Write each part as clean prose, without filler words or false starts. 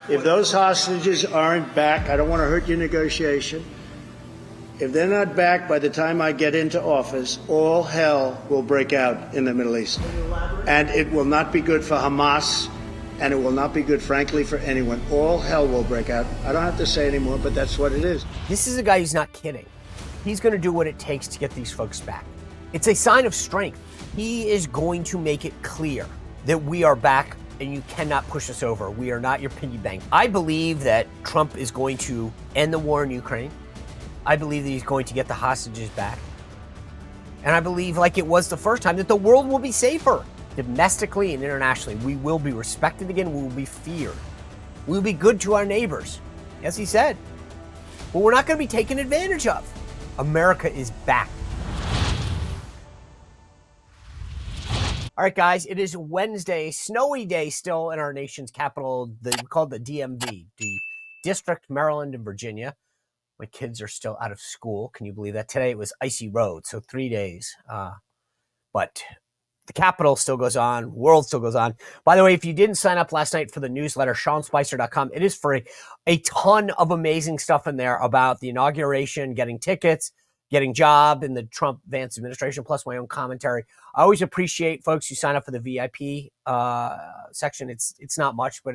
If those hostages aren't back, I don't want to hurt your negotiation. If they're not back by the time I get into office, all hell will break out in the Middle East. And it will not be good for Hamas, and it will not be good, frankly, for anyone. All hell will break out. I don't have to say anymore, but that's what it is. This is a guy who's not kidding. He's going to do what it takes to get these folks back. It's a sign of strength. He is going to make it clear that we are back and you cannot push us over. We are not your piggy bank. I believe that Trump is going to end the war in Ukraine. I believe that he's going to get the hostages back. And I believe, like it was the first time, that the world will be safer. Domestically and internationally, we will be respected again. We will be feared. We will be good to our neighbors, as he said. But we're not going to be taken advantage of. America is back. All right, guys, it is Wednesday, snowy day still in our nation's capital, called the DMV, the District, Maryland, and Virginia. My kids are still out of school. Can you believe that? Today it was icy roads, so 3 days. But the Capitol still goes on. World still goes on. By the way, if you didn't sign up last night for the newsletter, SeanSpicer.com, it is free. A ton of amazing stuff in there about the inauguration, getting tickets, getting job in the Trump-Vance administration, plus my own commentary. I always appreciate folks who sign up for the VIP section. It's not much, but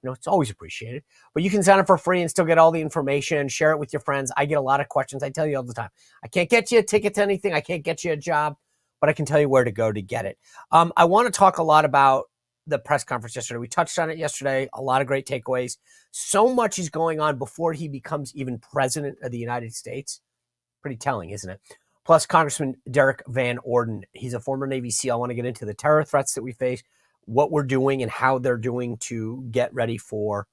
it's always appreciated. But you can sign up for free and still get all the information, share it with your friends. I get a lot of questions. I tell you all the time. I can't get you a ticket to anything. I can't get you a job, but I can tell you where to go to get it. I want to talk a lot about the press conference yesterday. We touched on it yesterday. A lot of great takeaways. So much is going on before he becomes even president of the United States. Pretty telling, isn't it? Plus, Congressman Derrick Van Orden. He's a former Navy SEAL. I want to get into the terror threats that we face, what we're doing and how they're doing to get ready for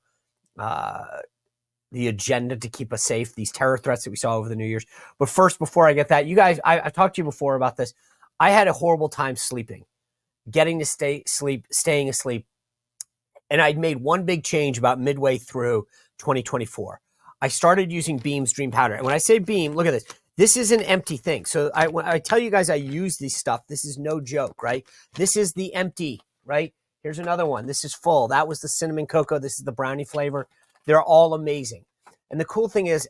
the agenda to keep us safe, these terror threats that we saw over the New Year's. But first, before I get that, you guys, I've talked to you before about this. I had a horrible time sleeping, getting to staying asleep. And I'd made one big change about midway through 2024. I started using Beam's Dream Powder. And when I say Beam, look at this. This is an empty thing. So when I tell you guys I use this stuff, this is no joke, right? This is the empty, right? Here's another one. This is full. That was the cinnamon cocoa. This is the brownie flavor. They're all amazing. And the cool thing is,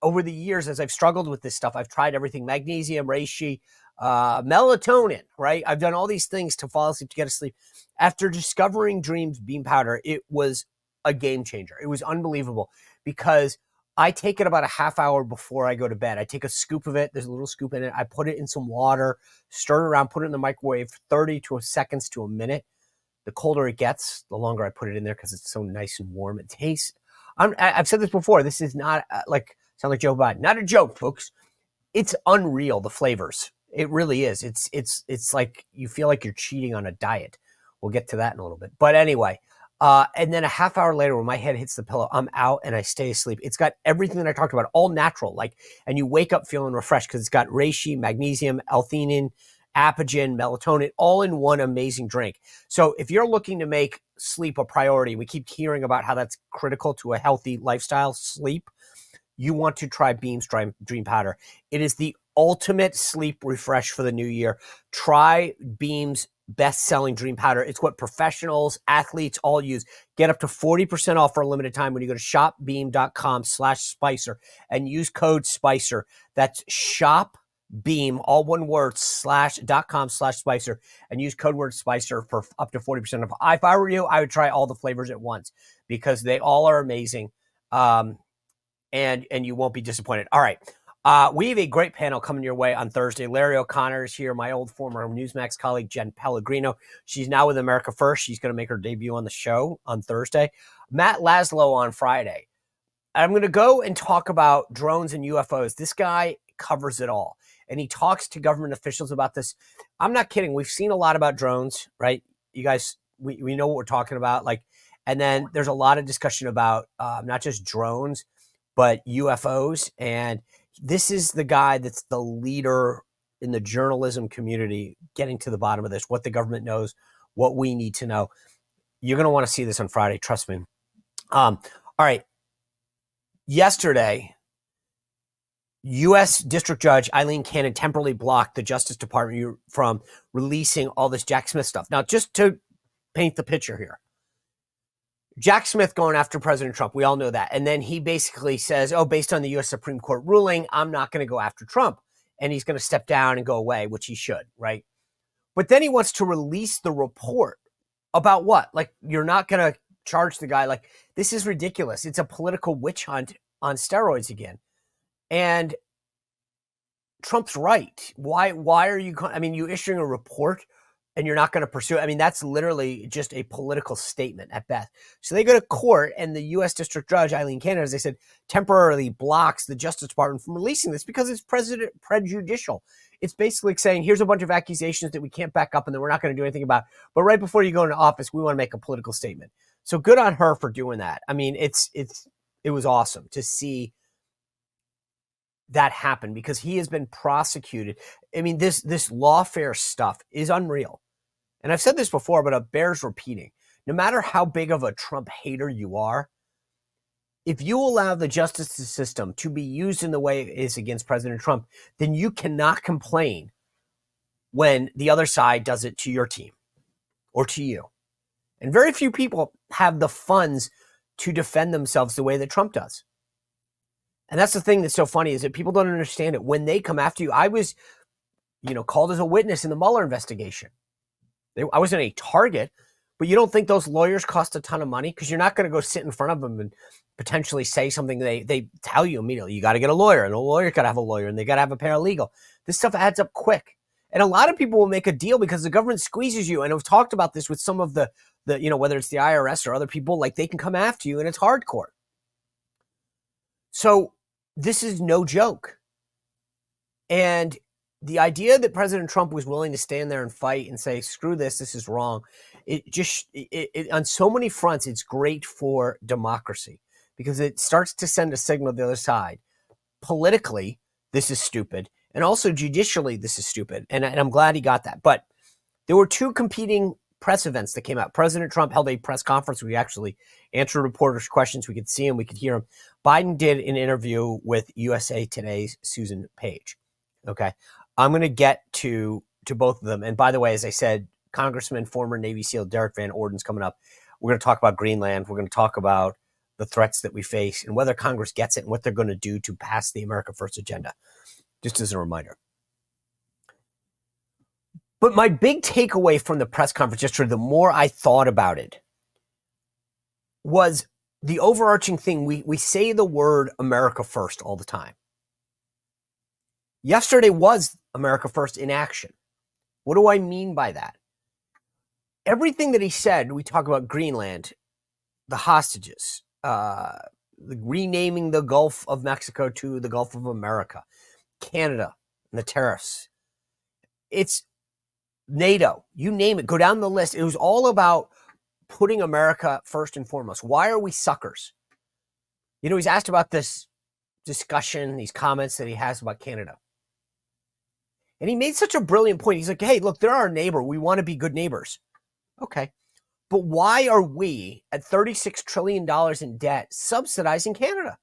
over the years, as I've struggled with this stuff, I've tried everything: magnesium, reishi, melatonin, right? I've done all these things to fall asleep, to get to sleep. After discovering Dream's Beam Powder, it was a game changer. It was unbelievable because I take it about a half hour before I go to bed. I take a scoop of it. There's a little scoop in it. I put it in some water, stir it around, put it in the microwave, 30 seconds to a minute. The colder it gets, the longer I put it in there because it's so nice and warm. It tastes, I've said this before, this is not sound like Joe Biden. Not a joke, folks. It's unreal, the flavors. It really is. It's like you feel like you're cheating on a diet. We'll get to that in a little bit. But anyway, and then a half hour later, when my head hits the pillow, I'm out and I stay asleep. It's got everything that I talked about, all natural, and you wake up feeling refreshed because it's got reishi, magnesium, L-theanine, apigen, melatonin, all in one amazing drink. So if you're looking to make sleep a priority, we keep hearing about how that's critical to a healthy lifestyle, sleep, you want to try Beam's Dream Powder. It is the ultimate sleep refresh for the new year. Try Beam's best-selling Dream Powder. It's what professionals, athletes all use. Get up to 40% off for a limited time when you go to shopbeam.com/Spicer and use code Spicer. That's shopbeam, all one word, /.com/Spicer, and use code word Spicer for up to 40% off. If I were you, I would try all the flavors at once because they all are amazing, and you won't be disappointed. All right. We have a great panel coming your way on Thursday. Larry O'Connor is here, my old former Newsmax colleague, Jen Pellegrino. She's now with America First. She's going to make her debut on the show on Thursday. Matt Laszlo on Friday. I'm going to go and talk about drones and UFOs. This guy covers it all, and he talks to government officials about this. I'm not kidding. We've seen a lot about drones, right? You guys, we know what we're talking about. And then there's a lot of discussion about not just drones, but UFOs. And this is the guy that's the leader in the journalism community getting to the bottom of this, what the government knows, what we need to know. You're going to want to see this on Friday. Trust me. All right. Yesterday, U.S. District Judge Eileen Cannon temporarily blocked the Justice Department from releasing all this Jack Smith stuff. Now, just to paint the picture here, Jack Smith going after President Trump. We all know that. And then he basically says, oh, based on the U.S. Supreme Court ruling, I'm not going to go after Trump. And he's going to step down and go away, which he should, right? But then he wants to release the report about what? Like, you're not going to charge the guy. Like, this is ridiculous. It's a political witch hunt on steroids again. And Trump's right. Why are you, I mean, you issuing a report and you're not going to pursue it. I mean, that's literally just a political statement at best. So they go to court, and the U.S. District Judge, Eileen Cannon, as they said, temporarily blocks the Justice Department from releasing this because it's prejudicial. It's basically saying, here's a bunch of accusations that we can't back up and that we're not going to do anything about. But right before you go into office, we want to make a political statement. So good on her for doing that. I mean, it was awesome to see that happen because he has been prosecuted. I mean, this lawfare stuff is unreal. And I've said this before, but it bears repeating. No matter how big of a Trump hater you are, if you allow the justice system to be used in the way it is against President Trump, then you cannot complain when the other side does it to your team or to you. And very few people have the funds to defend themselves the way that Trump does. And that's the thing that's so funny is that people don't understand it. When they come after you, I was, called as a witness in the Mueller investigation. I wasn't a target, but you don't think those lawyers cost a ton of money? Because you're not going to go sit in front of them and potentially say something they tell you immediately. You got to get a lawyer, and a lawyer got to have a lawyer, and they got to have a paralegal. This stuff adds up quick. And a lot of people will make a deal because the government squeezes you. And I've talked about this with some of the whether it's the IRS or other people, like they can come after you, and it's hardcore. So this is no joke. And the idea that President Trump was willing to stand there and fight and say, screw this is wrong. It on so many fronts, it's great for democracy because it starts to send a signal to the other side. Politically, this is stupid. And also judicially, this is stupid. And I'm glad he got that. But there were two competing press events that came out. President Trump held a press conference. We actually answered reporters' questions. We could see him. We could hear him. Biden did an interview with USA Today's Susan Page. Okay. I'm going to get to both of them. And by the way, as I said, Congressman, former Navy SEAL Derrick Van Orden's coming up. We're going to talk about Greenland. We're going to talk about the threats that we face and whether Congress gets it and what they're going to do to pass the America First agenda, just as a reminder. But my big takeaway from the press conference yesterday, the more I thought about it, was the overarching thing. We say the word America First all the time. Yesterday was America First in action. What do I mean by that? Everything that he said, we talk about Greenland, the hostages, renaming the Gulf of Mexico to the Gulf of America, Canada, and the tariffs. It's NATO, you name it, go down the list. It was all about putting America first and foremost. Why are we suckers? He's asked about this discussion, these comments that he has about Canada. And he made such a brilliant point. He's like, hey, look, they're our neighbor. We want to be good neighbors. Okay. But why are we at $36 trillion in debt subsidizing Canada?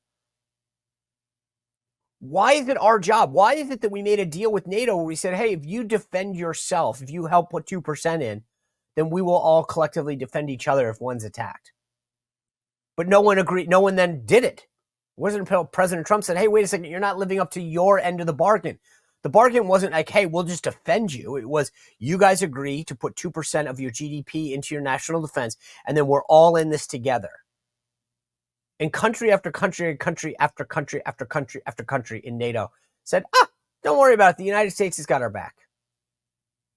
Why is it our job? Why is it that we made a deal with NATO where we said, hey, if you defend yourself, if you help put 2% in, then we will all collectively defend each other if one's attacked. But no one agreed. No one then did it. It wasn't until President Trump said, hey, wait a second, you're not living up to your end of the bargain. The bargain wasn't like, hey, we'll just defend you. It was, you guys agree to put 2% of your GDP into your national defense, and then we're all in this together. And country after country, country after country after country after country in NATO said, don't worry about it. The United States has got our back.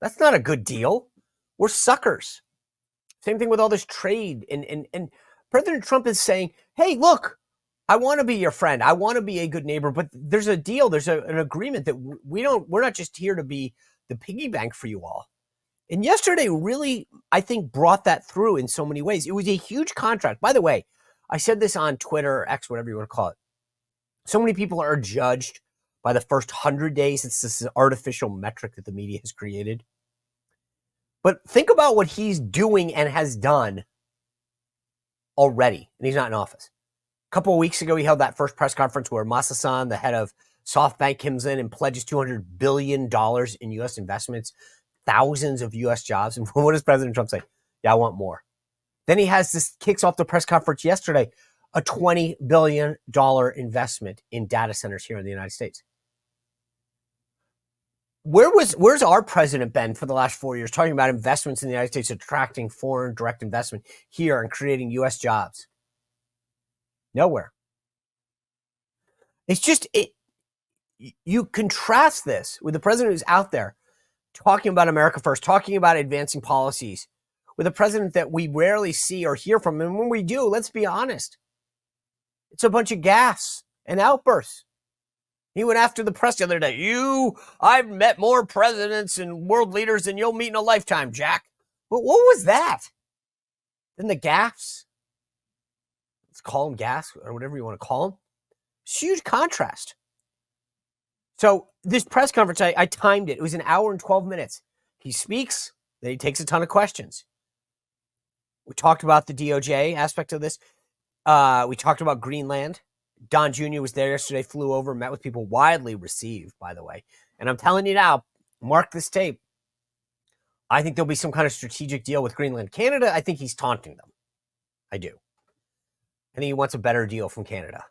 That's not a good deal. We're suckers. Same thing with all this trade. And President Trump is saying, hey, look, I want to be your friend. I want to be a good neighbor, but there's a deal. There's an agreement that we're not just here to be the piggy bank for you all. And yesterday really, I think, brought that through in so many ways. It was a huge contract. By the way, I said this on Twitter or X, whatever you want to call it. So many people are judged by the first 100 days. It's this artificial metric that the media has created. But think about what he's doing and has done already, and he's not in office. A couple of weeks ago, he held that first press conference where Masa-san, the head of SoftBank, comes in and pledges $200 billion in U.S. investments, thousands of U.S. jobs. And what does President Trump say? Yeah, I want more. Then he has this, kicks off the press conference yesterday, a $20 billion investment in data centers here in the United States. Where's our president been for the last 4 years talking about investments in the United States, attracting foreign direct investment here and creating U.S. jobs? Nowhere. It's just, you contrast this with the president who's out there talking about America first, talking about advancing policies, with a president that we rarely see or hear from. And when we do, let's be honest, it's a bunch of gas and outbursts. He went after the press the other day. I've met more presidents and world leaders than you'll meet in a lifetime, Jack. But what was that? Then the gaffes? Let's call them gas or whatever you want to call them. It's a huge contrast. So this press conference, I timed it. It was an hour and 12 minutes. He speaks, then he takes a ton of questions. We talked about the DOJ aspect of this. We talked about Greenland. Don Jr. was there yesterday, flew over, met with people, widely received, by the way. And I'm telling you now, mark this tape. I think there'll be some kind of strategic deal with Greenland. Canada, I think he's taunting them. I do. I think he wants a better deal from Canada.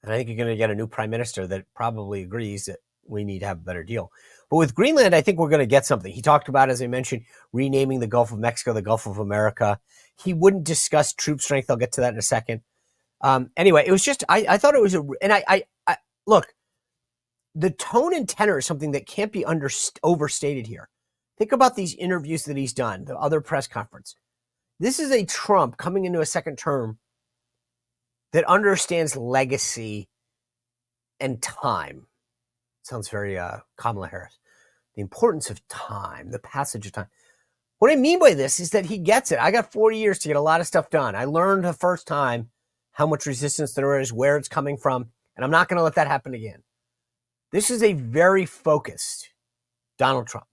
And I think you're going to get a new prime minister that probably agrees that we need to have a better deal. But with Greenland, I think we're going to get something. He talked about, as I mentioned, renaming the Gulf of Mexico the Gulf of America. He wouldn't discuss troop strength. I'll get to that in a second. Anyway, it was just, I thought it was I look, the tone and tenor is something that can't be overstated here. Think about these interviews that he's done, the other press conference. This is a Trump coming into a second term that understands legacy and time. Sounds very Kamala Harris. The importance of time, the passage of time. What I mean by this is that he gets it. I got 40 years to get a lot of stuff done. I learned the first time how much resistance there is, where it's coming from, and I'm not going to let that happen again. This is a very focused Donald Trump.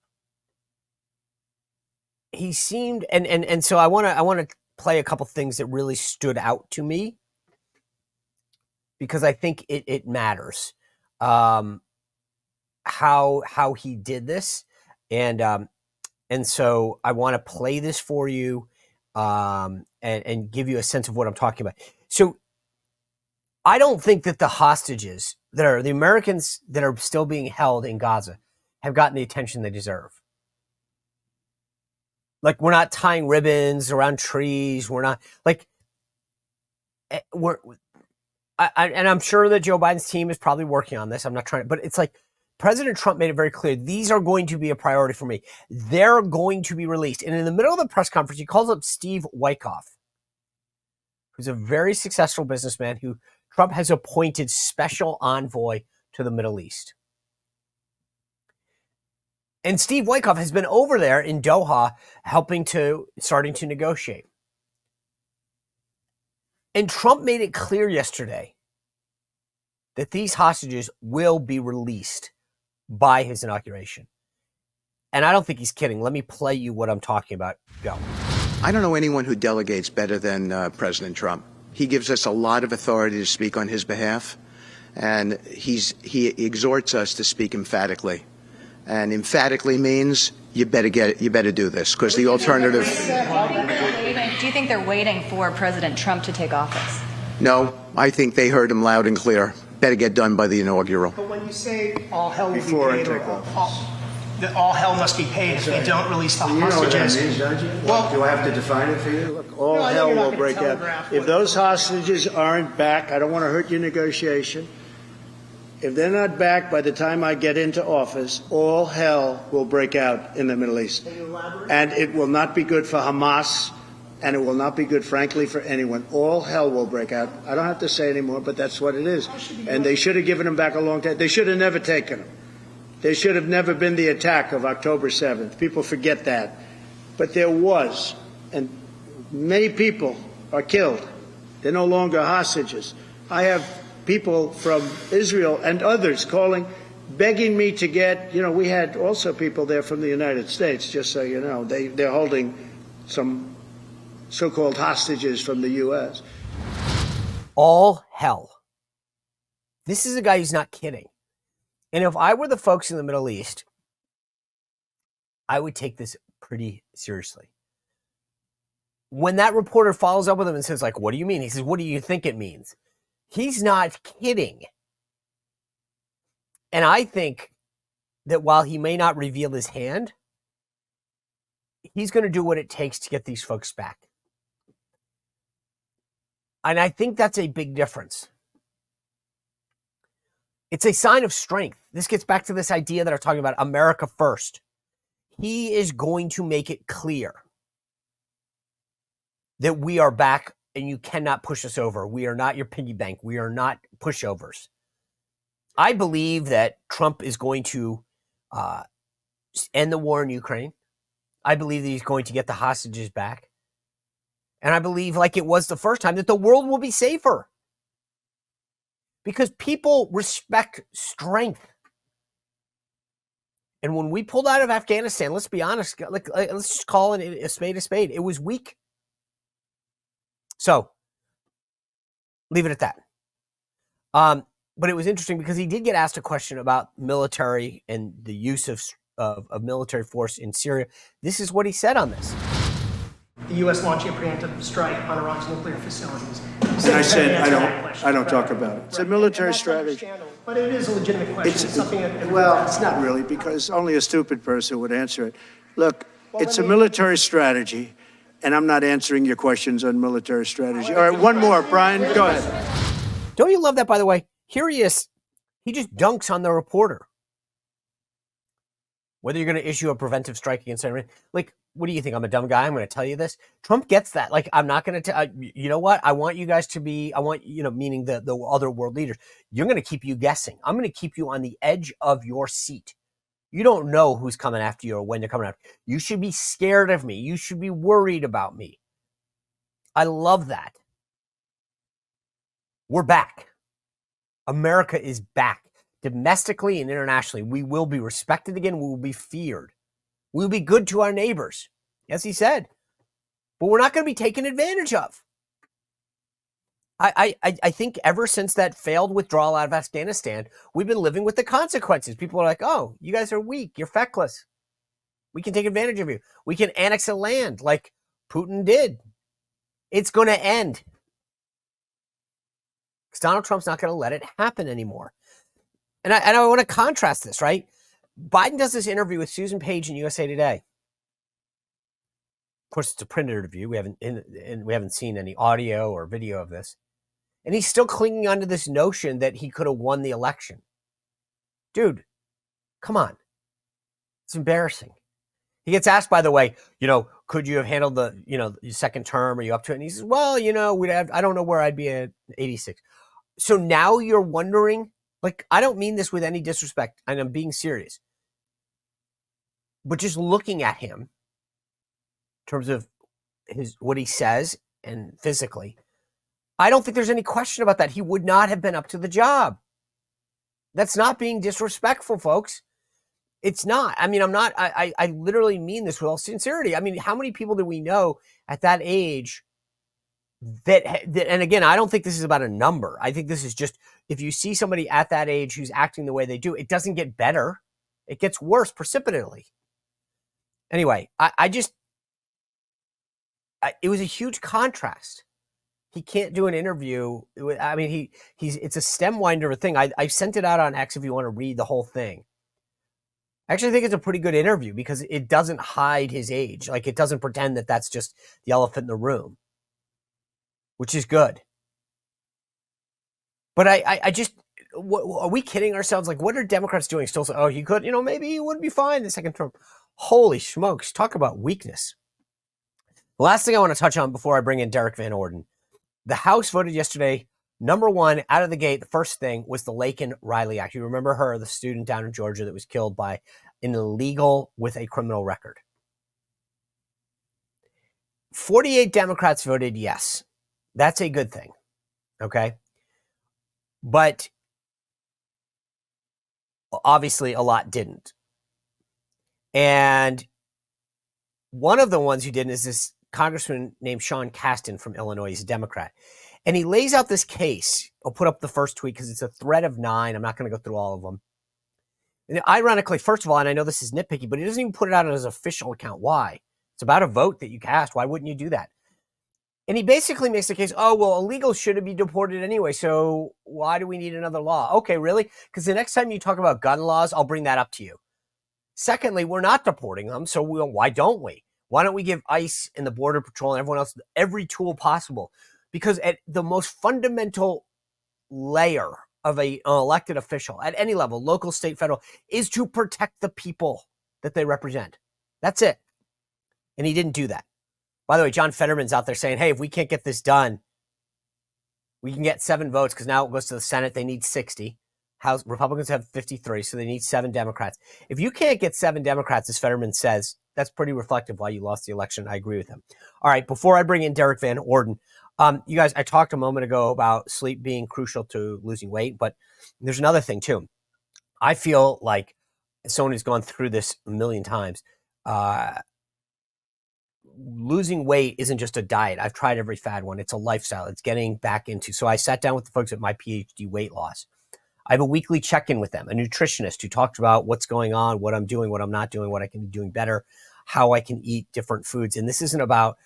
He seemed, and so I want to play a couple things that really stood out to me because I think it matters how he did this, and so I want to play this for you and give you a sense of what I'm talking about. So I don't think that the hostages that are the Americans that are still being held in Gaza have gotten the attention they deserve. Like, we're not tying ribbons around trees. We're not like and I'm sure that Joe Biden's team is probably working on this. I'm not trying to, but it's like President Trump made it very clear. These are going to be a priority for me. They're going to be released. And in the middle of the press conference, he calls up Steve Wyckoff, who's a very successful businessman who Trump has appointed special envoy to the Middle East. And Steve Wyckoff has been over there in Doha starting to negotiate. And Trump made it clear yesterday that these hostages will be released by his inauguration. And I don't think he's kidding. Let me play you what I'm talking about. Go. I don't know anyone who delegates better than President Trump. He gives us a lot of authority to speak on his behalf, and he exhorts us to speak emphatically. And emphatically means you better do this, because the alternative. Do you think they're waiting for President Trump to take office? No, I think they heard him loud and clear. Better get done by the inaugural. But when you say all hell will be Before I paid, take that all hell must be paid if we don't release the hostages. You know what that means, don't you? Well, do I have to define it for you? Look, all No, I know hell you're not will gonna break out. telegraph If what- those hostages aren't back, I don't want to hurt your negotiation. If they're not back by the time I get into office, all hell will break out in the Middle East. Can you elaborate? And it will not be good for Hamas, and it will not be good, frankly, for anyone. All hell will break out. I don't have to say anymore, but that's what it is. And they should have given them back a long time. They should have never taken them. There should have never been the attack of October 7th. People forget that. But there was, and many people are killed. They're no longer hostages. I have people from Israel and others begging me to get, we had also people there from the United States, just so you know. They're holding some so-called hostages from the U.S. All hell. This is a guy who's not kidding. And if I were the folks in the Middle East, I would take this pretty seriously. when that reporter follows up with him and says, like, what do you mean? He says, what do you think it means? He's not kidding. And I think that while he may not reveal his hand, he's going to do what it takes to get these folks back. And I think that's a big difference. It's a sign of strength. This gets back to this idea that I'm talking about, America first. He is going to make it clear that we are back and you cannot push us over. We are not your piggy bank. We are not pushovers. I believe that Trump is going to end the war in Ukraine. I believe that he's going to get the hostages back. And I believe, like it was the first time, that the world will be safer. Because people respect strength. And when we pulled out of Afghanistan, let's be honest, let's just call it a spade a spade. It was weak. So, leave it at that. But it was interesting because he did get asked a question about military and the use of military force in Syria. This is what he said on this. The U.S. launching a preemptive strike on Iran's nuclear facilities. And I said, I don't talk about it. It's a military strategy. But it is a legitimate question. It's not really, because only a stupid person would answer it. Look, it's a military strategy, and I'm not answering your questions on military strategy. All right, one more. Brian, go ahead. Don't you love that, by the way? Here he is. He just dunks on the reporter. Whether you're going to issue a preventive strike against Iran. Like, what do you think? I'm a dumb guy. I'm going to tell you this. Trump gets that. Like, I'm not going to tell you know what? I want you guys to be, meaning the other world leaders. You're going to keep you guessing. I'm going to keep you on the edge of your seat. You don't know who's coming after you or when they're coming after you. You should be scared of me. You should be worried about me. I love that. We're back. America is back. Domestically and internationally, we will be respected again. We will be feared. We will be good to our neighbors. Yes, he said. But we're not going to be taken advantage of. I think ever since that failed withdrawal out of Afghanistan, we've been living with the consequences. People are like, oh, you guys are weak. You're feckless. We can take advantage of you. We can annex a land like Putin did. It's going to end. Because Donald Trump's not going to let it happen anymore. And I want to contrast this, right? Biden does this interview with Susan Page in USA Today. Of course, it's a printed interview. We haven't seen any audio or video of this. And he's still clinging onto this notion that he could have won the election. Dude, come on. It's embarrassing. He gets asked, by the way, could you have handled the, your second term? Are you up to it? And he says, well, I don't know where I'd be at 86. So now you're wondering. Like, I don't mean this with any disrespect, and I'm being serious. But just looking at him, in terms of what he says and physically, I don't think there's any question about that. He would not have been up to the job. That's not being disrespectful, folks. It's not. I mean, I literally mean this with all sincerity. I mean, how many people do we know at that age that, and again, I don't think this is about a number. I think this is just, if you see somebody at that age who's acting the way they do, it doesn't get better. It gets worse precipitously. Anyway, it was a huge contrast. He can't do an interview. I mean, it's a stem winder thing. I sent it out on X if you want to read the whole thing. I actually think it's a pretty good interview because it doesn't hide his age. Like, it doesn't pretend that that's just the elephant in the room, which is good. But are we kidding ourselves? Like, what are Democrats doing? Still say, oh, he could, maybe he would be fine the second term. Holy smokes. Talk about weakness. The last thing I want to touch on before I bring in Derrick Van Orden. The House voted yesterday, number one, out of the gate, the first thing was the Laken Riley Act. You remember her, the student down in Georgia that was killed by an illegal with a criminal record. 48 Democrats voted yes. That's a good thing. Okay? But obviously a lot didn't. And one of the ones who didn't is this congressman named Sean Casten from Illinois. He's a Democrat. And he lays out this case. I'll put up the first tweet because it's a thread of 9. I'm not going to go through all of them. And ironically, first of all, and I know this is nitpicky, but he doesn't even put it out on his official account. Why? It's about a vote that you cast. Why wouldn't you do that? And he basically makes the case, oh, well, illegals shouldn't be deported anyway, so why do we need another law? Okay, really? Because the next time you talk about gun laws, I'll bring that up to you. Secondly, we're not deporting them, so why don't we? Why don't we give ICE and the Border Patrol and everyone else every tool possible? Because at the most fundamental layer of an elected official at any level, local, state, federal, is to protect the people that they represent. That's it. And he didn't do that. By the way, John Fetterman's out there saying, hey, if we can't get this done, we can get 7 votes because now it goes to the Senate. They need 60. House Republicans have 53, so they need 7 Democrats. If you can't get 7 Democrats, as Fetterman says, that's pretty reflective why you lost the election. I agree with him. All right, before I bring in Derrick Van Orden, you guys, I talked a moment ago about sleep being crucial to losing weight, but there's another thing too. I feel like someone who's gone through this a million times, losing weight isn't just a diet. I've tried every fad one. It's a lifestyle. It's getting back into. So I sat down with the folks at my PhD weight loss. I have a weekly check-in with them, a nutritionist who talked about what's going on, what I'm doing, what I'm not doing, what I can be doing better, how I can eat different foods. And this isn't about,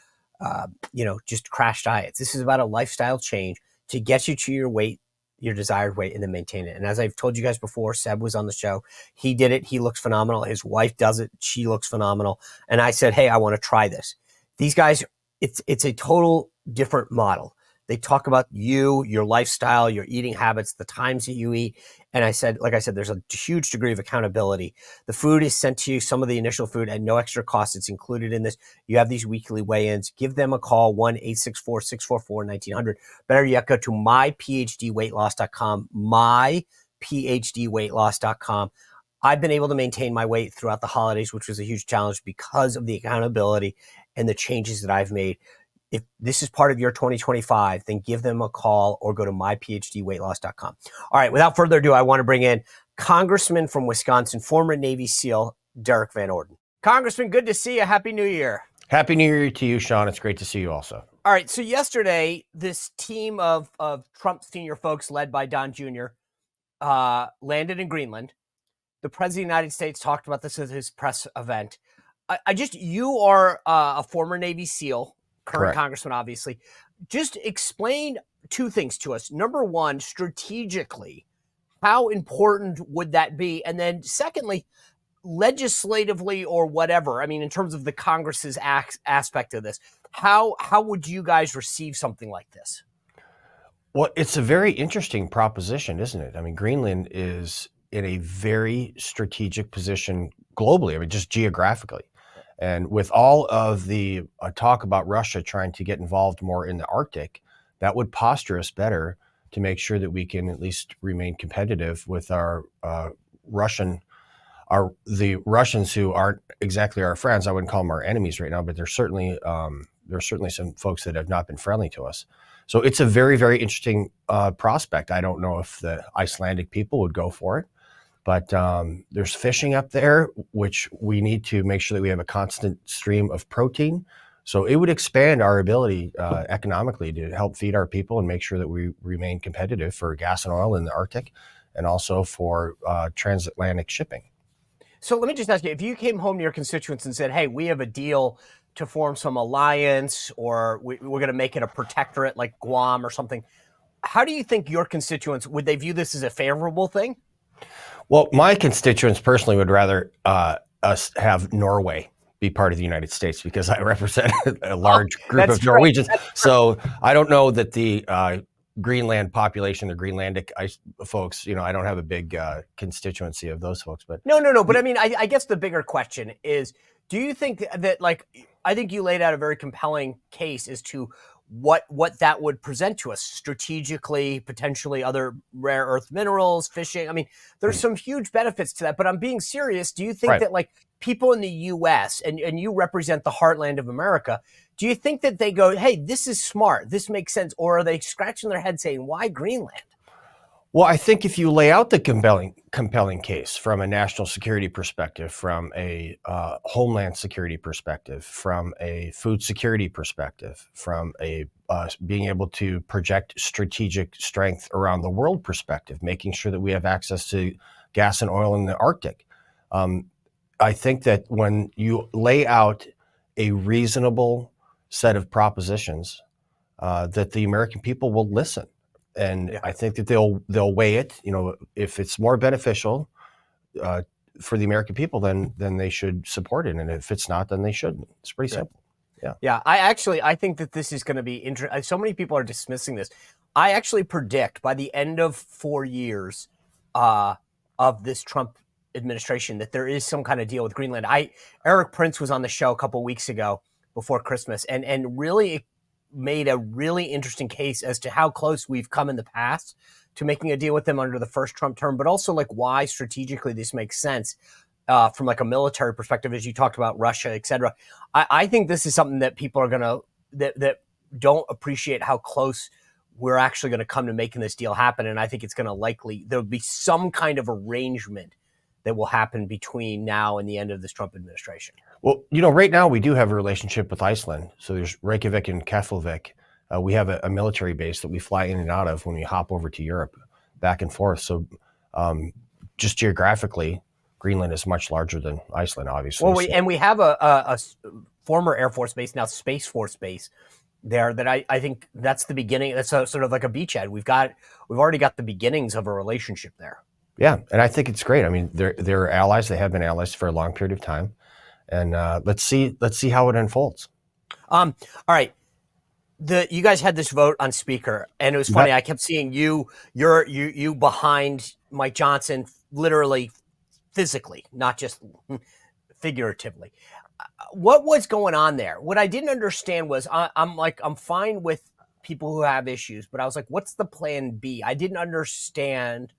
just crash diets. This is about a lifestyle change to get you to your weight, your desired weight, and then maintain it. And as I've told you guys before, Seb was on the show. He did it. He looks phenomenal. His wife does it. She looks phenomenal. And I said, hey, I want to try this. These guys, it's a total different model. They talk about your lifestyle, your eating habits, the times that you eat. And I said, like I said, there's a huge degree of accountability. The food is sent to you, some of the initial food at no extra cost. It's included in this. You have these weekly weigh-ins. Give them a call, 1-864-644-1900. Better yet, go to myphdweightloss.com, myphdweightloss.com. I've been able to maintain my weight throughout the holidays, which was a huge challenge because of the accountability and the changes that I've made. If this is part of your 2025, then give them a call or go to myphdweightloss.com. All right, without further ado, I want to bring in Congressman from Wisconsin, former Navy SEAL, Derrick Van Orden. Congressman, good to see you. Happy New Year. Happy New Year to you, Sean. It's great to see you also. All right, so yesterday, this team of Trump senior folks led by Don Jr. Landed in Greenland. The President of the United States talked about this at his press event. You are a former Navy SEAL, current Correct. Congressman, obviously. Just explain 2 things to us. Number one, strategically, how important would that be? And then secondly, legislatively or whatever, I mean, in terms of the Congress's aspect of this, how would you guys receive something like this? Well, it's a very interesting proposition, isn't it? I mean, Greenland is in a very strategic position globally, I mean, just geographically. And with all of the talk about Russia trying to get involved more in the Arctic, that would posture us better to make sure that we can at least remain competitive with the Russians who aren't exactly our friends. I wouldn't call them our enemies right now, but there's certainly some folks that have not been friendly to us. So it's a very, very interesting prospect. I don't know if the Icelandic people would go for it. But there's fishing up there, which we need to make sure that we have a constant stream of protein. So it would expand our ability economically to help feed our people and make sure that we remain competitive for gas and oil in the Arctic and also for transatlantic shipping. So let me just ask you, if you came home to your constituents and said, hey, we have a deal to form some alliance or we're going to make it a protectorate like Guam or something, how do you think your constituents, would they view this as a favorable thing? Well, my constituents personally would rather us have Norway be part of the United States because I represent a large group of Norwegians. So I don't know that the Greenland population, the Greenlandic folks, I don't have a big constituency of those folks. But No. But I mean, I guess the bigger question is, do you think that, I think you laid out a very compelling case as to what that would present to us strategically, potentially other rare earth minerals, fishing. I mean, there's some huge benefits to that, but I'm being serious. Do you think that people in the US and you represent the heartland of America, do you think that they go, hey, this is smart, this makes sense? Or are they scratching their head saying, why Greenland? Well, I think if you lay out the compelling case from a national security perspective, from a homeland security perspective, from a food security perspective, from a being able to project strategic strength around the world perspective, making sure that we have access to gas and oil in the Arctic. I think that when you lay out a reasonable set of propositions that the American people will listen. And Yeah. I think that they'll weigh it. If it's more beneficial for the American people, then they should support it. And if it's not, then they shouldn't. It's pretty simple. Yeah, I think that this is going to be interesting. So many people are dismissing this. I actually predict by the end of 4 years of this Trump administration that there is some kind of deal with Greenland. Eric Prince was on the show a couple of weeks ago before Christmas, and really made a really interesting case as to how close we've come in the past to making a deal with them under the first Trump term, but also like why strategically this makes sense. From like a military perspective, as you talked about Russia, et cetera. I think this is something that people are that don't appreciate how close we're actually going to come to making this deal happen. And I think it's going to there'll be some kind of arrangement that will happen between now and the end of this Trump administration. Well, right now we do have a relationship with Iceland. So there's Reykjavik and Keflavik. We have a military base that we fly in and out of when we hop over to Europe, back and forth. So just geographically, Greenland is much larger than Iceland, obviously. Well, we have a former Air Force base, now Space Force base there that I think that's the beginning. That's sort of like a beachhead. We've already got the beginnings of a relationship there. Yeah, and I think it's great. I mean, they're allies. They have been allies for a long period of time, and let's see how it unfolds. All right. You guys had this vote on Speaker, and it was funny. I kept seeing you behind Mike Johnson, literally, physically, not just figuratively. What was going on there? What I didn't understand was I'm fine with people who have issues, but I was like, what's the plan B? I didn't understand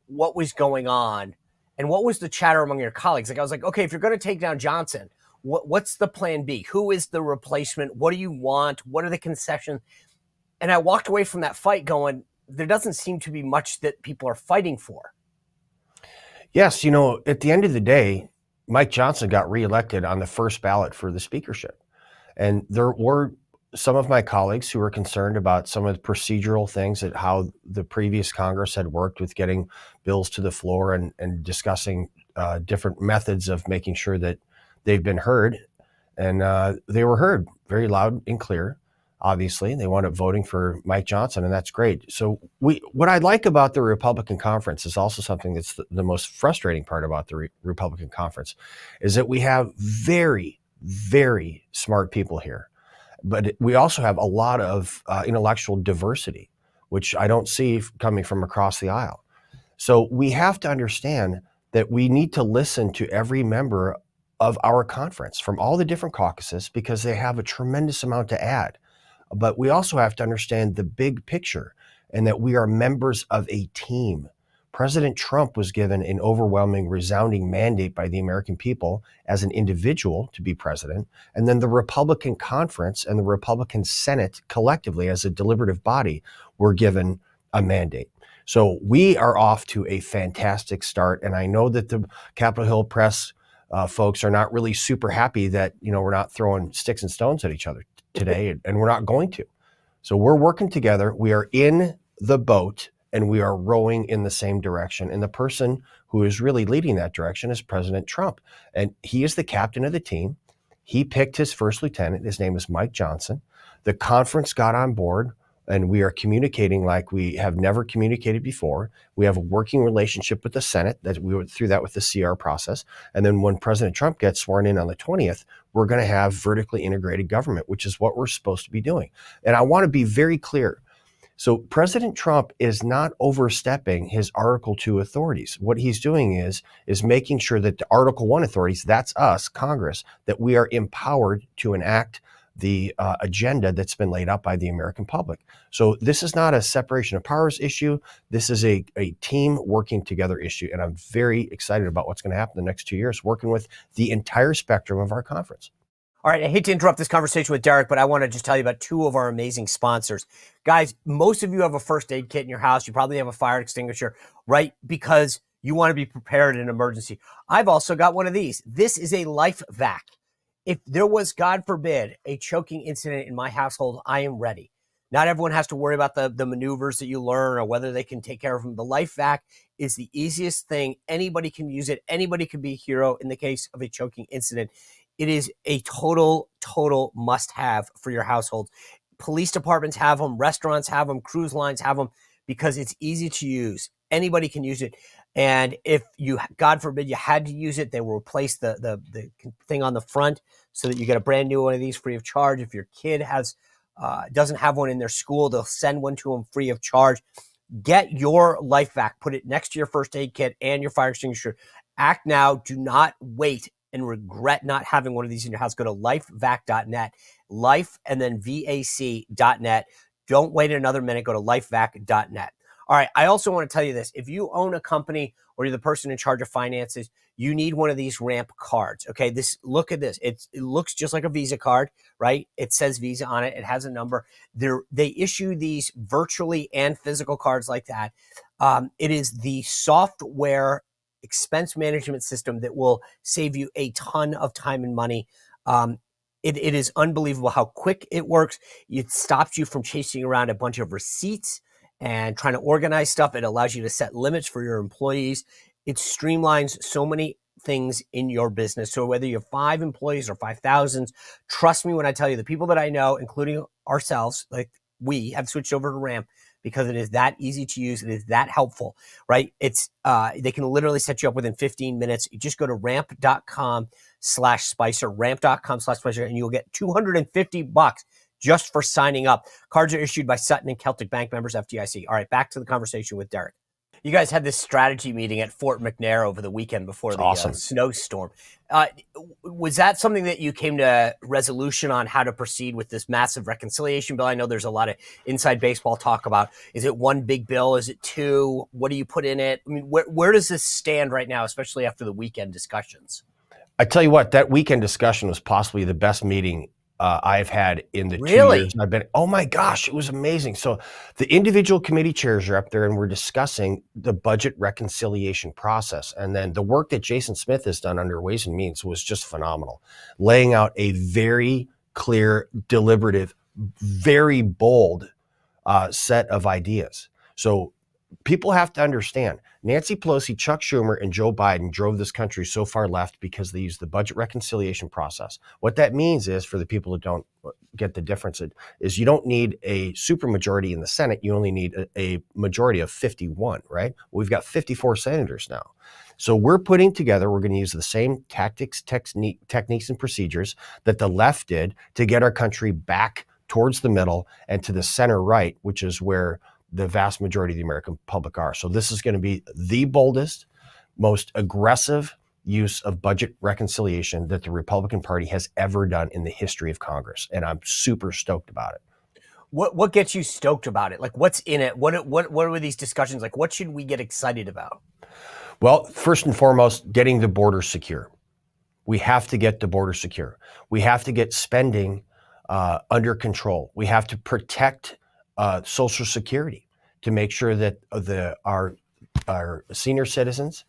what was going on and what was the chatter among your colleagues. Like I was like, okay, if you're going to take down Johnson, what's the plan B? Who is the replacement? What do you want? What are the concessions? And I walked away from that fight going, there doesn't seem to be much that people are fighting for. Yes, at the end of the day, Mike Johnson got reelected on the first ballot for the speakership. And there were some of my colleagues who were concerned about some of the procedural things, at how the previous Congress had worked with getting bills to the floor and discussing different methods of making sure that they've been heard. And they were heard very loud and clear. Obviously, they wound up voting for Mike Johnson, and that's great. So what I like about the Republican conference is also something that's the most frustrating part about the Republican conference, is that we have very, very smart people here. But we also have a lot of intellectual diversity, which I don't see coming from across the aisle. So we have to understand that we need to listen to every member of our conference from all the different caucuses, because they have a tremendous amount to add. But we also have to understand the big picture, and that we are members of a team. President Trump was given an overwhelming, resounding mandate by the American people as an individual to be president. And then the Republican conference and the Republican Senate collectively as a deliberative body were given a mandate. So we are off to a fantastic start. And I know that the Capitol Hill press folks are not really super happy that, we're not throwing sticks and stones at each other today, and we're not going to. So we're working together. We are in the boat, and we are rowing in the same direction. And the person who is really leading that direction is President Trump. And he is the captain of the team. He picked his first lieutenant. His name is Mike Johnson. The conference got on board, and we are communicating like we have never communicated before. We have a working relationship with the Senate, that we went through that with the CR process. And then when President Trump gets sworn in on the 20th, we're going to have vertically integrated government, which is what we're supposed to be doing. And I want to be very clear. So President Trump is not overstepping his Article 2 authorities. What he's doing is making sure that the Article 1 authorities, that's us, Congress, that we are empowered to enact the agenda that's been laid out by the American public. So this is not a separation of powers issue. This is a team working together issue. And I'm very excited about what's going to happen in the next 2 years, working with the entire spectrum of our conference. All right, I hate to interrupt this conversation with Derrick, but I want to just tell you about two of our amazing sponsors. Guys, most of you have a first aid kit in your house. You probably have a fire extinguisher, right? Because you want to be prepared in an emergency. I've also got one of these. This is a life vac. If there was, God forbid, a choking incident in my household, I am ready. Not everyone has to worry about the maneuvers that you learn or whether they can take care of them. The life vac is the easiest thing. Anybody can use it. Anybody can be a hero in the case of a choking incident. It is a total must-have for your household. Police departments have them, restaurants have them, cruise lines have them, because it's easy to use. Anybody can use it. And if you, God forbid, you had to use it, they will replace the thing on the front so that you get a brand new one of these free of charge. If your kid doesn't have one in their school, they'll send one to them free of charge. Get your life back. Put it next to your first aid kit and your fire extinguisher. Act now. Do not wait and regret not having one of these in your house. Go to lifevac.net, life and then vac.net. Don't wait another minute. Go to lifevac.net. All right. I also want to tell you this. If you own a company or you're the person in charge of finances, you need one of these ramp cards. Okay. Look at this. It looks just like a Visa card, right? It says Visa on it. It has a number. They issue these virtually and physical cards like that. It is the software expense management system that will save you a ton of time and money. It is unbelievable how quick it works. It stops you from chasing around a bunch of receipts and trying to organize stuff. It allows you to set limits for your employees. It streamlines so many things in your business. So whether you have 5 employees or 5,000, trust me when I tell you, the people that I know, including ourselves, like we have switched over to Ramp because it is that easy to use. It is that helpful, right? They can literally set you up within 15 minutes. You just go to ramp.com/Spicer, ramp.com/Spicer, and you'll get $250 just for signing up. Cards are issued by Sutton and Celtic Bank, members FDIC. All right, back to the conversation with Derrick. You guys had this strategy meeting at Fort McNair over the weekend before the snowstorm. Was that something that you came to resolution on how to proceed with this massive reconciliation bill? I know there's a lot of inside baseball talk about, is it one big bill? Is it two? What do you put in it? I mean, where does this stand right now, especially after the weekend discussions? I tell you what, that weekend discussion was possibly the best meeting I've had in the 2 years I've been. Oh my gosh, it was amazing. So the individual committee chairs are up there and we're discussing the budget reconciliation process. And then the work that Jason Smith has done under Ways and Means was just phenomenal, laying out a very clear, deliberative, very bold set of ideas. So people have to understand, Nancy Pelosi, Chuck Schumer, and Joe Biden drove this country so far left because they used the budget reconciliation process. What that means is, for the people who don't get the difference, is you don't need a supermajority in the Senate. You only need a majority of 51, right? We've got 54 senators now. So we're going to use the same techniques and procedures that the left did to get our country back towards the middle and to the center right, which is where the vast majority of the American public are. So this is going to be the boldest, most aggressive use of budget reconciliation that the Republican Party has ever done in the history of Congress. And I'm super stoked about it. What gets you stoked about it? Like, what's in it? What were these discussions like? What should we get excited about? Well, first and foremost, getting the border secure. We have to get the border secure. We have to get spending under control. We have to protect Social Security to make sure that our senior citizens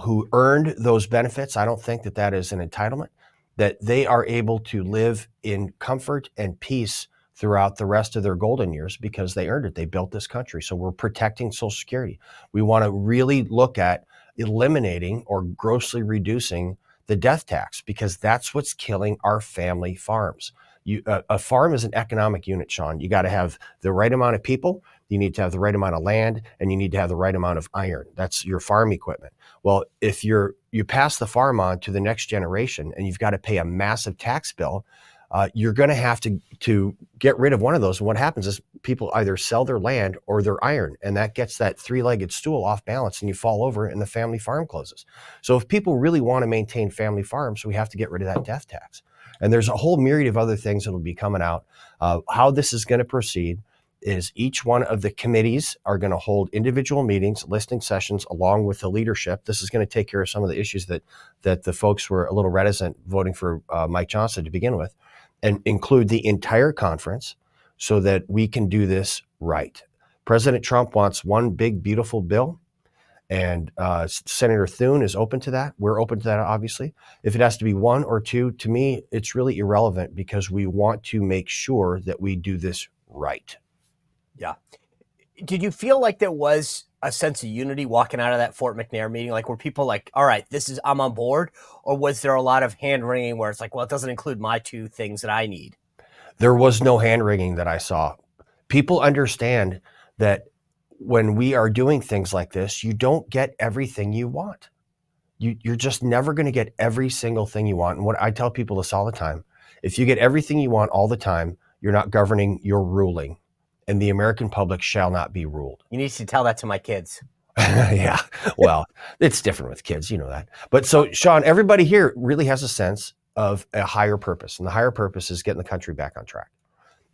who earned those benefits, I don't think that is an entitlement, that they are able to live in comfort and peace throughout the rest of their golden years because they earned it. They built this country. So we're protecting Social Security. We want to really look at eliminating or grossly reducing the death tax because that's what's killing our family farms. A farm is an economic unit, Sean. You got to have the right amount of people, you need to have the right amount of land, and you need to have the right amount of iron. That's your farm equipment. Well, if you pass the farm on to the next generation and you've got to pay a massive tax bill, you're going to have to get rid of one of those. And what happens is people either sell their land or their iron, and that gets that three-legged stool off balance and you fall over and the family farm closes. So if people really want to maintain family farms, we have to get rid of that death tax. And there's a whole myriad of other things that will be coming out. How this is going to proceed is each one of the committees are going to hold individual meetings, listening sessions, along with the leadership. This is going to take care of some of the issues that the folks were a little reticent voting for Mike Johnson to begin with, and include the entire conference so that we can do this right. President Trump wants one big, beautiful bill. And Senator Thune is open to that. We're open to that, obviously. If it has to be one or two, to me, it's really irrelevant because we want to make sure that we do this right. Yeah. Did you feel like there was a sense of unity walking out of that Fort McNair meeting? Like, were people like, all right, I'm on board? Or was there a lot of hand wringing where it's like, well, it doesn't include my two things that I need? There was no hand wringing that I saw. People understand that when we are doing things like this, you don't get everything you want. You're just never going to get every single thing you want. And what I tell people this all the time, if you get everything you want all the time, you're not governing, you're ruling. And the American public shall not be ruled. You need to tell that to my kids. Yeah, well, it's different with kids, you know that. But so, Sean, everybody here really has a sense of a higher purpose. And the higher purpose is getting the country back on track.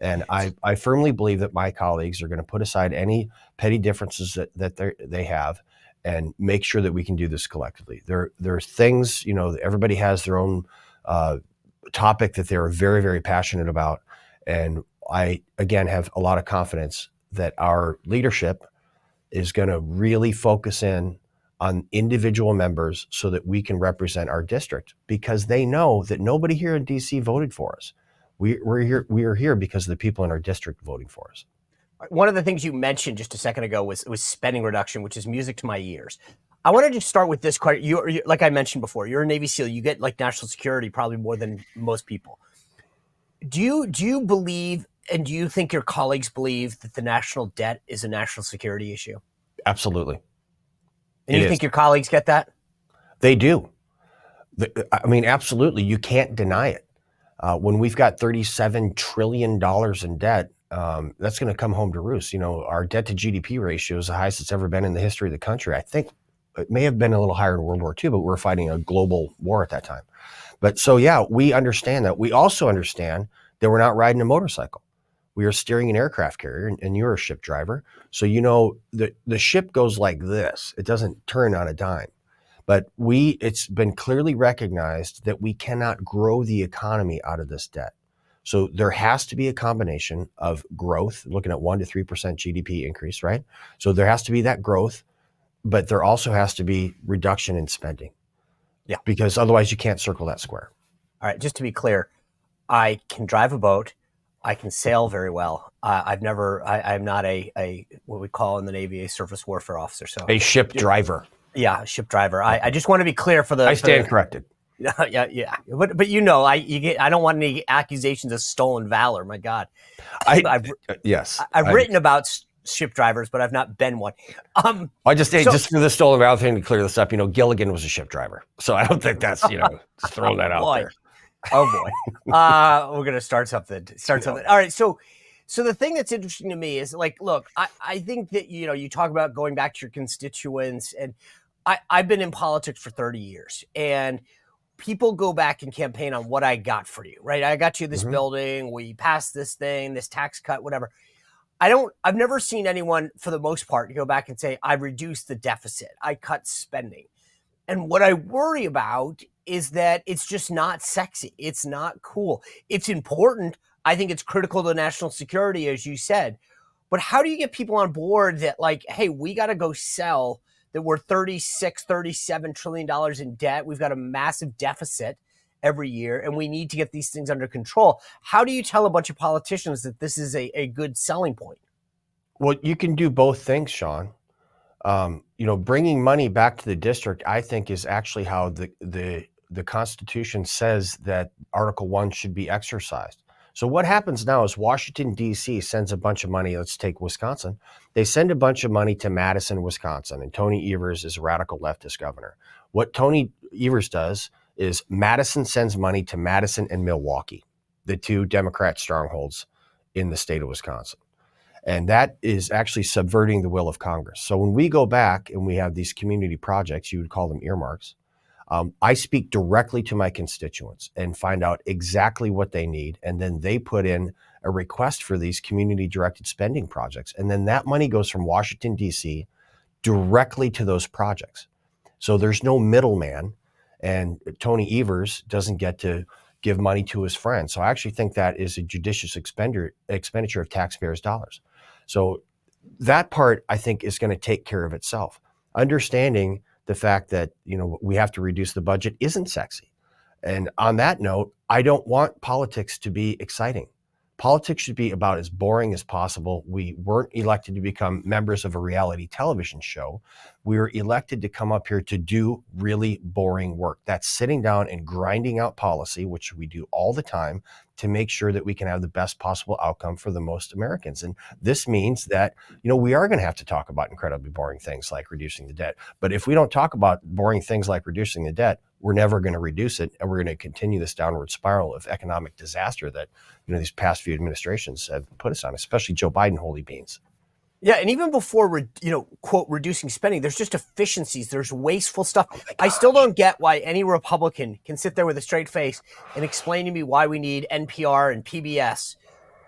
And I firmly believe that my colleagues are going to put aside any petty differences that they have and make sure that we can do this collectively. There are things, you know, everybody has their own topic that they're very, very passionate about. And I, again, have a lot of confidence that our leadership is going to really focus in on individual members so that we can represent our district, because they know that nobody here in DC voted for us. We are here because of the people in our district voting for us. One of the things you mentioned just a second ago was spending reduction, which is music to my ears. I wanted to start with this question. You, like I mentioned before, you're a Navy SEAL. You get like national security probably more than most people. Do you believe, and do you think your colleagues believe, that the national debt is a national security issue? Absolutely. And you think your colleagues get that? They do. I mean, absolutely. You can't deny it. When we've got $37 trillion in debt, that's going to come home to roost. You know, our debt to GDP ratio is the highest it's ever been in the history of the country. I think it may have been a little higher in World War II, but we're fighting a global war at that time. But so, yeah, we understand that. We also understand that we're not riding a motorcycle. We are steering an aircraft carrier, and you're a ship driver. So, you know, the ship goes like this. It doesn't turn on a dime. But it's been clearly recognized that we cannot grow the economy out of this debt. So there has to be a combination of growth, looking at 1 to 3% GDP increase, right? So there has to be that growth, but there also has to be reduction in spending. Yeah. Because otherwise you can't circle that square. All right, just to be clear, I can drive a boat. I can sail very well. I'm not a what we call in the Navy a surface warfare officer. So a ship driver. Yeah, ship driver. I just want to be clear for the. I stand corrected. Yeah. But you know, I don't want any accusations of stolen valor. My God. I've written about ship drivers, but I've not been one. Just for the stolen valor thing, to clear this up, you know, Gilligan was a ship driver, so I don't think that's, you know, just throwing that out there. Oh boy. We're gonna start something. All right. So the thing that's interesting to me is, like, look, I think that, you know, you talk about going back to your constituents, and I've been in politics for 30 years, and people go back and campaign on what I got for you, right? I got you this building, we passed this thing, this tax cut, whatever. I've never seen anyone, for the most part, go back and say, I reduced the deficit, I cut spending. And what I worry about is that it's just not sexy. It's not cool. It's important. I think it's critical to national security, as you said. But how do you get people on board that, like, hey, we got to go sell that we're $37 trillion in debt. We've got a massive deficit every year, and we need to get these things under control. How do you tell a bunch of politicians that this is a good selling point? Well, you can do both things, Sean. You know, bringing money back to the district, I think, is actually how the Constitution says that Article 1 should be exercised. So what happens now is Washington, D.C. sends a bunch of money. Let's take Wisconsin. They send a bunch of money to Madison, Wisconsin, and Tony Evers is a radical leftist governor. What Tony Evers does is Madison sends money to Madison and Milwaukee, the two Democrat strongholds in the state of Wisconsin. And that is actually subverting the will of Congress. So when we go back and we have these community projects, you would call them earmarks, I speak directly to my constituents and find out exactly what they need. And then they put in a request for these community-directed spending projects. And then that money goes from Washington, D.C. directly to those projects. So there's no middleman, and Tony Evers doesn't get to give money to his friends. So I actually think that is a judicious expenditure of taxpayers' dollars. So that part, I think, is going to take care of itself. Understanding the fact that, you know, we have to reduce the budget isn't sexy. And on that note, I don't want politics to be exciting. Politics should be about as boring as possible. We weren't elected to become members of a reality television show. We were elected to come up here to do really boring work. That's sitting down and grinding out policy, which we do all the time, to make sure that we can have the best possible outcome for the most Americans. And this means that, we are going to have to talk about incredibly boring things like reducing the debt. But if we don't talk about boring things like reducing the debt, we're never going to reduce it, and we're going to continue this downward spiral of economic disaster that these past few administrations have put us on, especially Joe Biden, holy beans. Yeah, and even before, quote, reducing spending, there's just efficiencies. There's wasteful stuff. I still don't get why any Republican can sit there with a straight face and explain to me why we need NPR and PBS,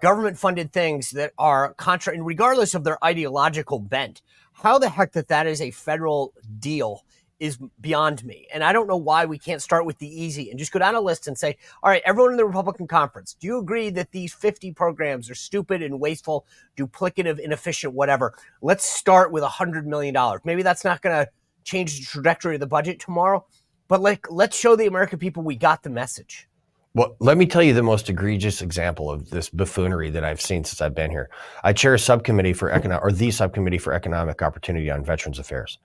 government-funded things that are contrary, and regardless of their ideological bent. How the heck that is a federal deal is beyond me. And I don't know why we can't start with the easy and just go down a list and say, all right, everyone in the Republican conference, do you agree that these 50 programs are stupid and wasteful, duplicative, inefficient, whatever? Let's start with $100 million. Maybe that's not going to change the trajectory of the budget tomorrow, but let's show the American people we got the message. Well, let me tell you the most egregious example of this buffoonery that I've seen since I've been here. I chair a subcommittee for the subcommittee for economic opportunity on Veterans Affairs.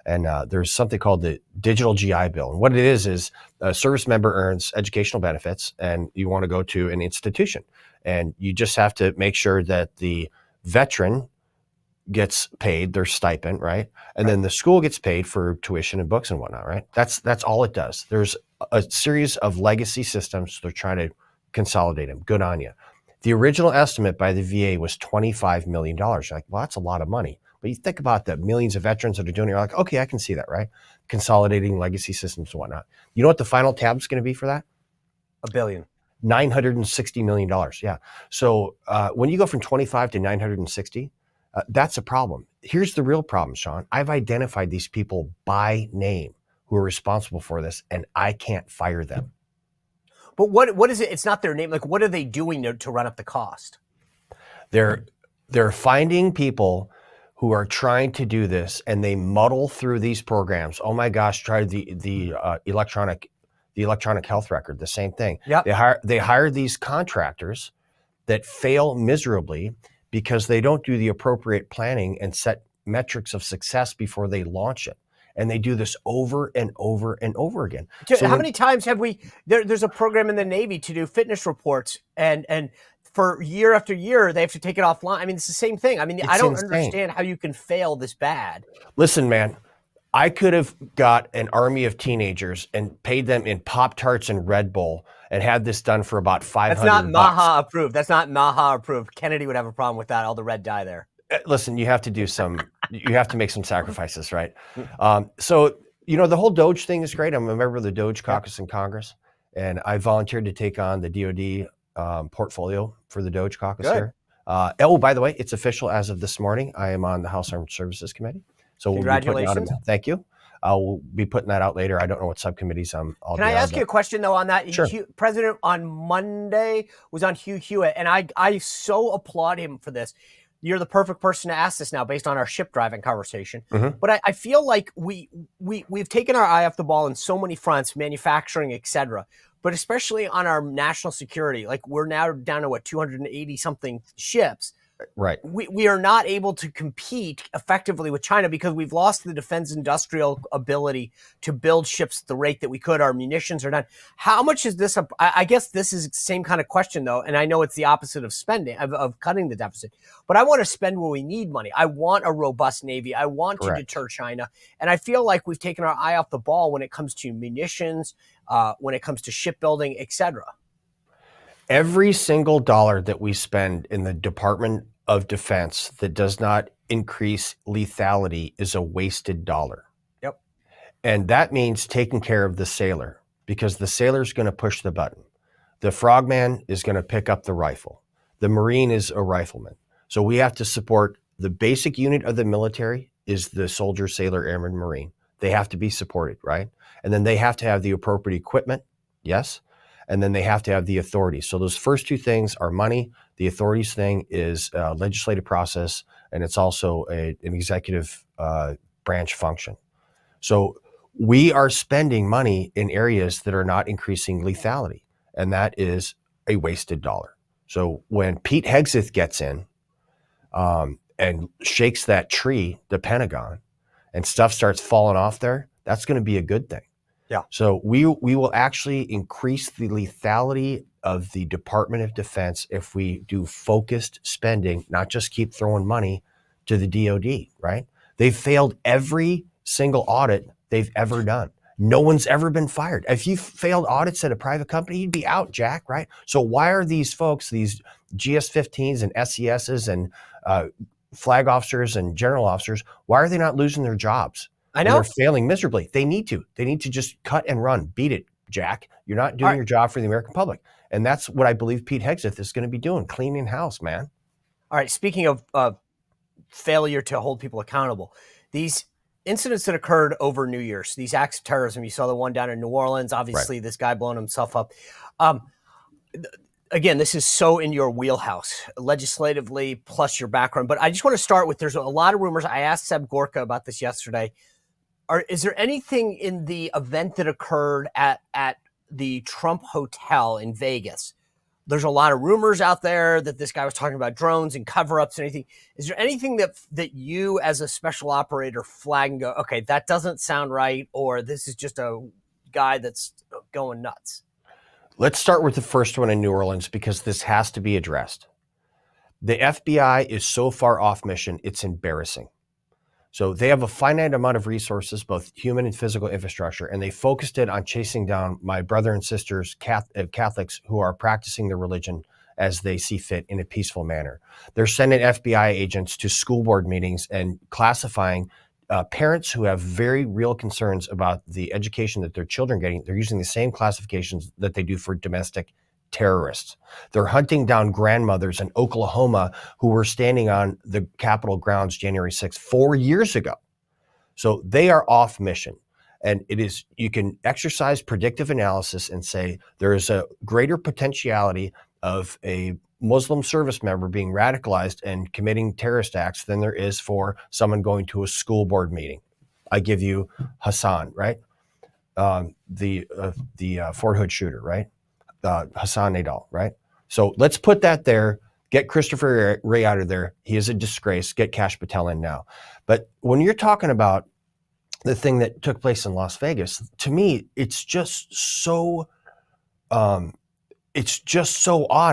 And there's something called the Digital GI Bill. And what it is a service member earns educational benefits and you want to go to an institution. And you just have to make sure that the veteran gets paid their stipend, right? And then the school gets paid for tuition and books and whatnot, right? That's all it does. There's a series of legacy systems. They're trying to consolidate them. Good on you. The original estimate by the VA was $25 million. You're like, well, that's a lot of money. But you think about the millions of veterans that are doing it, you're like, okay, I can see that, right? Consolidating legacy systems and whatnot. You know what the final tab is going to be for that? $1 billion. $960 million. Yeah. So when you go from 25 to 960, that's a problem. Here's the real problem, Sean. I've identified these people by name who are responsible for this, and I can't fire them. But what is it? It's not their name. Like, what are they doing to run up the cost? They're finding people who are trying to do this, and they muddle through these programs. Oh my gosh, try the electronic health record, the same thing. Yep. They hire these contractors that fail miserably because they don't do the appropriate planning and set metrics of success before they launch it. And they do this over and over and over again. So how many times have we, there's a program in the Navy to do fitness reports, and for year after year, they have to take it offline. I mean, it's the same thing. I mean, I don't understand how you can fail this bad. Listen, man, I could have got an army of teenagers and paid them in Pop-Tarts and Red Bull and had this done for about $500. That's not MAHA approved. That's not MAHA approved. Kennedy would have a problem with that, all the red dye there. Listen, you have to do you have to make some sacrifices, right? So, the whole Doge thing is great. I'm a member of the Doge caucus in Congress, and I volunteered to take on the DOD portfolio for the Doge caucus here. Oh, by the way, it's official as of this morning. I am on the House Armed Services Committee. So congratulations. Thank you. I'll be putting that out later. I don't know what subcommittees I'll Can I ask you a question, though, on that? Sure. President on Monday was on Hugh Hewitt, and I so applaud him for this. You're the perfect person to ask this now based on our ship driving conversation. Mm-hmm. But I feel like we've taken our eye off the ball in so many fronts, manufacturing, et cetera, but especially on our national security. Like, we're now down to 280 something ships. Right. We are not able to compete effectively with China because we've lost the defense industrial ability to build ships at the rate that we could. Our munitions are done. How much is this? I guess this is the same kind of question, though. And I know it's the opposite of spending, of cutting the deficit. But I want to spend where we need money. I want a robust Navy. I want to deter China. And I feel like we've taken our eye off the ball when it comes to munitions, when it comes to shipbuilding, et cetera. Every single dollar that we spend in the Department of Defense that does not increase lethality is a wasted dollar. Yep. And that means taking care of the sailor, because the sailor's going to push the button. The frogman is going to pick up the rifle. The Marine is a rifleman. So we have to support the basic unit of the military is the soldier, sailor, airman, Marine. They have to be supported, right? And then they have to have the appropriate equipment. Yes. And then they have to have the authority. So those first two things are money. The authorities thing is a legislative process, and it's also an executive branch function. So we are spending money in areas that are not increasing lethality, and that is a wasted dollar. So when Pete Hegseth gets in and shakes that tree, the Pentagon, and stuff starts falling off there, that's going to be a good thing. Yeah. So we will actually increase the lethality of the Department of Defense if we do focused spending, not just keep throwing money to the DOD, right? They've failed every single audit they've ever done. No one's ever been fired. If you failed audits at a private company, you'd be out, Jack, right? So why are these folks, these GS-15s and SESs and flag officers and general officers, why are they not losing their jobs? I know. They're failing miserably. They need to. They need to just cut and run. Beat it, Jack. You're not doing your job for the American public. And that's what I believe Pete Hegseth is going to be doing, cleaning house, man. All right, speaking of failure to hold people accountable, these incidents that occurred over New Year's, these acts of terrorism, you saw the one down in New Orleans, obviously this guy blowing himself up. Again, this is so in your wheelhouse, legislatively plus your background. But I just want to start with, there's a lot of rumors. I asked Seb Gorka about this yesterday. Is there anything in the event that occurred at the Trump Hotel in Vegas? There's a lot of rumors out there that this guy was talking about drones and cover-ups and anything. Is there anything that you as a special operator flag and go, okay, that doesn't sound right, or this is just a guy that's going nuts? Let's start with the first one in New Orleans, because this has to be addressed. The FBI is so far off mission, it's embarrassing. So they have a finite amount of resources, both human and physical infrastructure, and they focused it on chasing down my brother and sisters, Catholics, who are practicing their religion as they see fit in a peaceful manner. They're sending FBI agents to school board meetings and classifying parents who have very real concerns about the education that their children are getting. They're using the same classifications that they do for domestic terrorists. They're hunting down grandmothers in Oklahoma who were standing on the Capitol grounds January 6th 4 years ago. So they are off mission. And you can exercise predictive analysis and say there is a greater potentiality of a Muslim service member being radicalized and committing terrorist acts than there is for someone going to a school board meeting. I give you Hassan, right? The Fort Hood shooter, right? Hassan Nadal, right? So let's put that there. Get Christopher Wray out of there. He is a disgrace. Get Kash Patel in now. But when you're talking about the thing that took place in Las Vegas, to me, it's just so odd.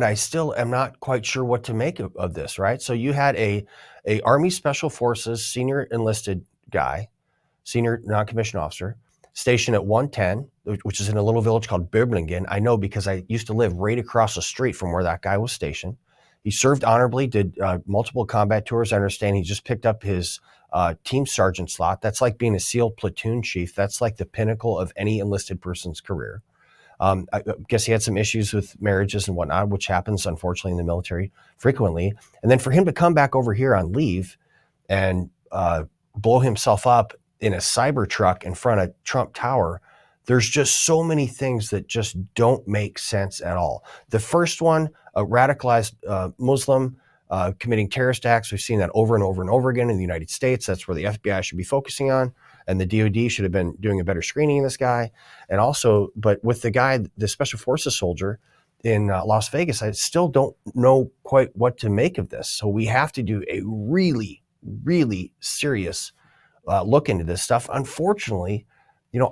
I still am not quite sure what to make of this, right? So you had a Army Special Forces senior enlisted guy, senior non-commissioned officer, stationed at 110, which is in a little village called Birmingham. I know because I used to live right across the street from where that guy was stationed. He served honorably, did multiple combat tours. I understand he just picked up his team sergeant slot. That's like being a SEAL platoon chief. That's like the pinnacle of any enlisted person's career. I guess he had some issues with marriages and whatnot, which happens, unfortunately, in the military frequently. And then for him to come back over here on leave and blow himself up in a cyber truck in front of Trump Tower, there's just so many things that just don't make sense at all. The first one, a radicalized Muslim committing terrorist acts. We've seen that over and over and over again in the United States. That's where the FBI should be focusing on. And the DOD should have been doing a better screening of this guy. And also, but with the guy, the Special Forces soldier in Las Vegas, I still don't know quite what to make of this. So we have to do a really, really serious look into this stuff. Unfortunately,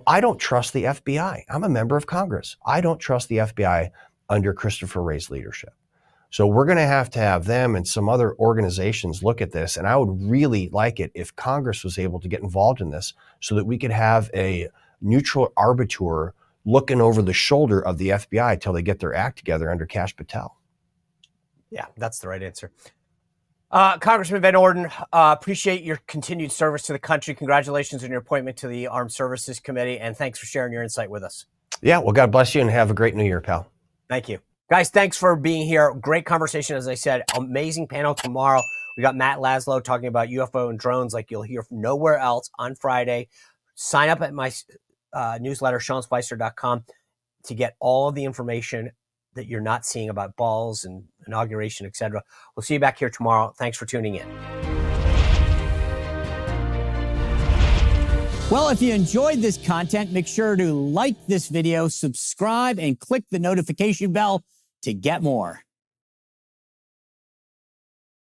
I don't trust the FBI. I'm a member of Congress. I don't trust the FBI under Christopher Wray's leadership. So we're going to have them and some other organizations look at this. And I would really like it if Congress was able to get involved in this so that we could have a neutral arbiter looking over the shoulder of the FBI till they get their act together under Kash Patel. Yeah, that's the right answer. Congressman Van Orden, appreciate your continued service to the country. Congratulations on your appointment to the Armed Services Committee, and thanks for sharing your insight with us. Yeah, well, God bless you and have a great new year, pal. Thank you. Guys, thanks for being here. Great conversation, as I said. Amazing panel tomorrow. We got Matt Laszlo talking about UFO and drones like you'll hear from nowhere else on Friday. Sign up at my newsletter, SeanSpicer.com, to get all of the information that you're not seeing about balls and inauguration, etc. We'll see you back here tomorrow. Thanks for tuning in. Well, if you enjoyed this content, make sure to like this video, subscribe, and click the notification bell to get more.